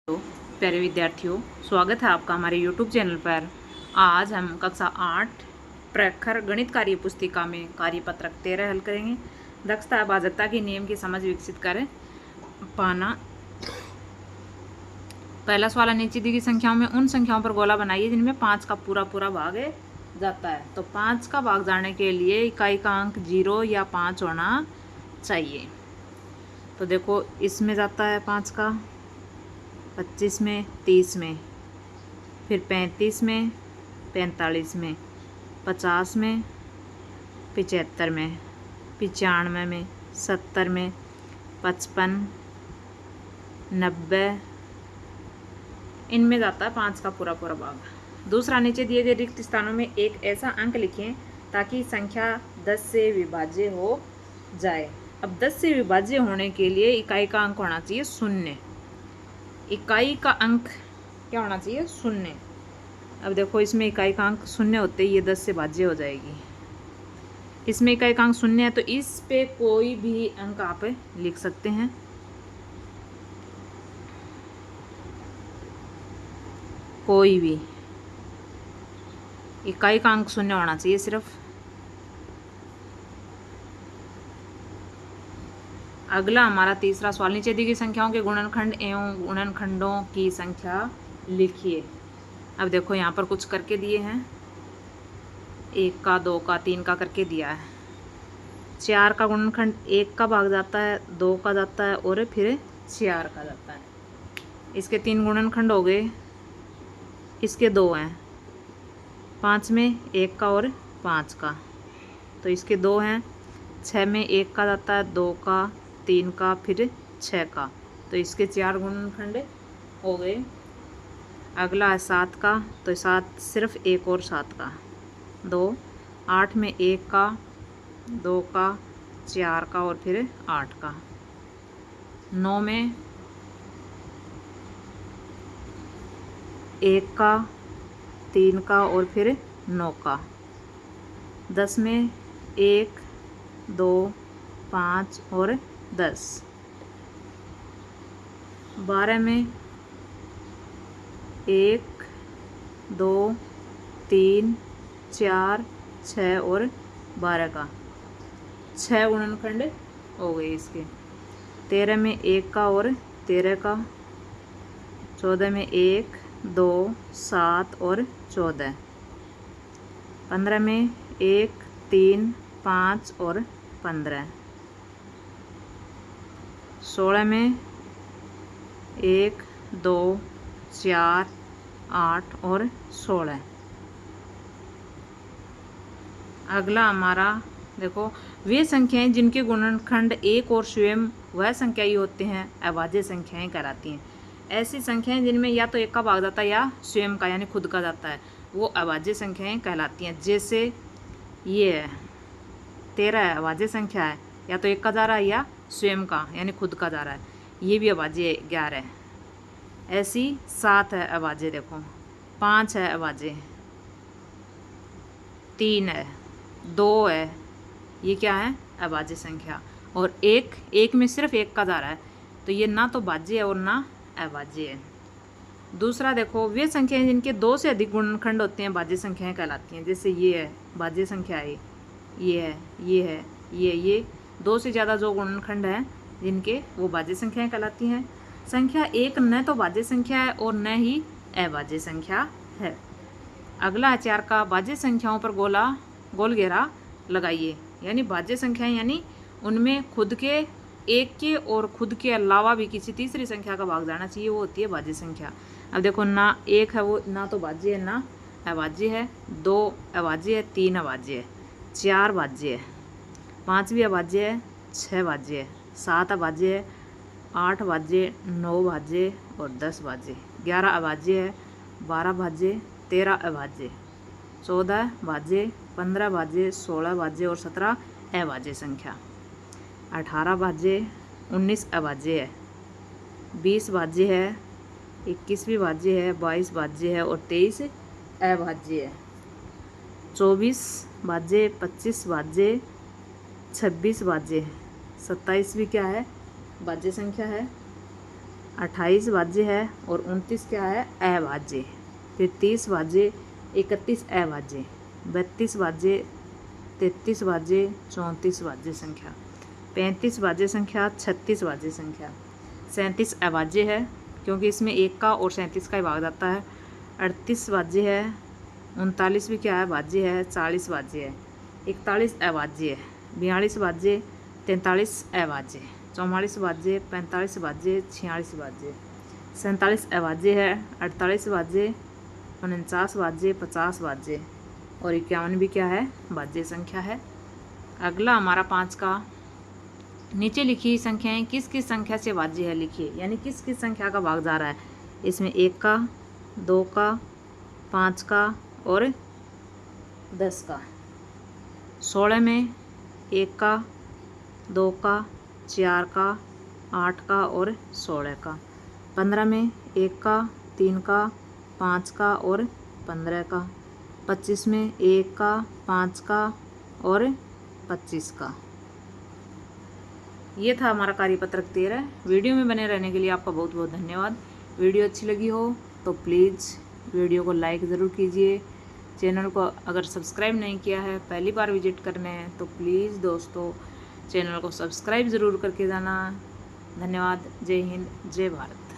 तो प्यारे विद्यार्थियों, स्वागत है आपका हमारे YouTube चैनल पर। आज हम कक्षा 8 प्रखर गणित कार्य पुस्तिका में कार्यपत्रक 13 हल करेंगे। दक्षता अभाजकता के नियम की समझ विकसित करें पाना। पहला सवाल, नीचे दी गई संख्याओं में उन संख्याओं पर गोला बनाइए जिनमें 5 का पूरा पूरा भाग जाता है। तो 5 का भाग जाने के लिए इकाई का अंक 0 या 5 होना चाहिए। तो देखो, इसमें जाता है 5 का, 25 में, 30 में, फिर 35 में, 45 में, 50 में, 75 में, 95 में, 70 में, 55, 90, इनमें जाता है 5 का पूरा पूरा भाग। दूसरा, नीचे दिए गए रिक्त स्थानों में एक ऐसा अंक लिखें ताकि संख्या 10 से विभाज्य हो जाए। अब 10 से विभाज्य होने के लिए इकाई का अंक होना चाहिए 0। इकाई का अंक क्या होना चाहिए? 0। अब देखो, इसमें इकाई का अंक 0 होते ही ये 10 से भाज्य हो जाएगी। इसमें इकाई का अंक 0 है तो इस पे कोई भी अंक आप लिख सकते हैं। कोई भी इकाई का अंक 0 होना चाहिए सिर्फ। अगला हमारा तीसरा सवाल, नीचे दी गई संख्याओं के गुणनखंड एवं गुणनखंडों की संख्या लिखिए। अब देखो, यहाँ पर कुछ करके दिए हैं, 1 का, 2 का, 3 का करके दिया है। 4 का गुणनखंड 1 का भाग जाता है, 2 का जाता है और फिर 4 का जाता है। इसके 3 गुणनखंड हो गए, इसके 2 हैं, 5 में 1 का और 5 का, तो इसके 2 हैं। 6 में 1 का जाता है, 2 का, 3 का, फिर 6 का, तो इसके 4 गुणनखंड हो गए। अगला है 7 का, तो 7 सिर्फ 1 और 7 का, 2। 8 में 1 का, 2 का, 4 का और फिर 8 का। 9 में 1 का, 3 का और फिर 9 का। 10 में 1, 2, 5 और 10। 12 में 1, 2, 3, 4, 6 और 12 का, 6 गुणनखंड हो गए इसके। 13 में 1 का और 13 का। 14 में 1, 2, 7 और 14। 15 में 1, 3, 5 और 15। 16 में 1, 2, 4, 8 और 16। अगला हमारा देखो, वे संख्याएं जिनके गुणनखंड 1 और स्वयं वह संख्या ही होते हैं अभाज्य संख्याएं कहलाती हैं। ऐसी संख्याएं जिनमें या तो 1 का भाग जाता है या स्वयं का यानी खुद का जाता है, वो अभाज्य संख्याएं कहलाती हैं। जैसे ये है 13 अभाज्य संख्या है, या तो 1 का जा रहा है या स्वयं का यानी खुद का जा रहा है, ये भी अभाज्य 11 है। ऐसी 7 है अभाज्य, देखो 5 है अभाज्य, 3 है, 2 है, ये क्या है? अभाज्य संख्या। और एक में सिर्फ 1 का जा रहा है, तो ये ना तो भाज्य है और ना अभाज्य है। दूसरा देखो, वे संख्याएं जिनके 2 से अधिक गुणनखंड होते हैं भाज्य संख्याएं कहलाती हैं। जैसे ये है भाज्य संख्या है, ये है, ये है, ये 2 से ज़्यादा जो गुणनखंड हैं जिनके, वो भाज्य संख्याएं कहलाती हैं। संख्या 1 न तो भाज्य संख्या है और न ही अभाज्य संख्या है। अगला है 4 का, भाज्य संख्याओं पर गोल घेरा लगाइए। यानी भाज्य संख्याएं यानी उनमें खुद के 1 के और खुद के अलावा भी किसी तीसरी संख्या का भाग जाना चाहिए, वो होती है भाज्य संख्या। अब देखो, ना 1 है, वो ना तो भाज्य है ना अभाज्य है, 2 अभाज्य है, 3 अभाज्य है, 4 भाज्य है, 5 भी अभाज्य है, 6 भाज्य है, 7 अभाज्य है, 8 भाज्य, 9 भाज्य और 10 भाज्य, 11 अभाज्य है, 12 भाज्य, 13 अभाज्य, 14 भाज्य, 15 भाज्य, 16 भाज्य और 17 अभाज्य संख्या। 18 भाज्य, 19 अभाज्य है, 20 भाज्य है, 21 भी भाज्य है, 22 भाज्य है और 23 अभाज्य है। 24 भाज्य, 25 भाज्य, 26 भाज्य, 27 भी क्या है? भाज्य संख्या है। 28 भाज्य है और 29 क्या है, अभाज्य। फिर 30 भाज्य, 31 अभाज्य, 32 भाज्य, 33 भाज्य, 34 भाज्य संख्या, 35 भाज्य संख्या, 36 भाज्य संख्या, 37 अभाज्य है क्योंकि इसमें 1 का और 37 का ही भाग जाता है। 38 भाज्य है, 39 भी क्या है, भाज्य है, 40 भाज्य है, 41 अभाज्य है, 42 भाज्य, 43 अभाज्य, 44 भाज्य, 45 भाज्य, 46 भाज्य, 47 अभाज्य है, 48 भाज्य, 49 भाज्य, 50 भाज्य और 51 भी क्या है, भाज्य संख्या है। अगला हमारा 5 का, नीचे लिखी संख्याएं किस किस संख्या से भाज्य है लिखिए, यानी किस किस संख्या का भाग जा रहा है। इसमें 1 का, 2 का, 5 का और 10 का। 16 में 1 का, 2 का, 4 का, 8 का और 16 का। 15 में 1 का, 3 का, 5 का और 15 का। 25 में 1 का, 5 का और 25 का। ये था हमारा कार्यपत्रक 13। वीडियो में बने रहने के लिए आपका बहुत बहुत धन्यवाद। वीडियो अच्छी लगी हो तो प्लीज़ वीडियो को लाइक ज़रूर कीजिए। चैनल को अगर सब्सक्राइब नहीं किया है, पहली बार विजिट करने हैं तो प्लीज़ दोस्तों चैनल को सब्सक्राइब ज़रूर करके जाना। धन्यवाद। जय हिंद, जय भारत।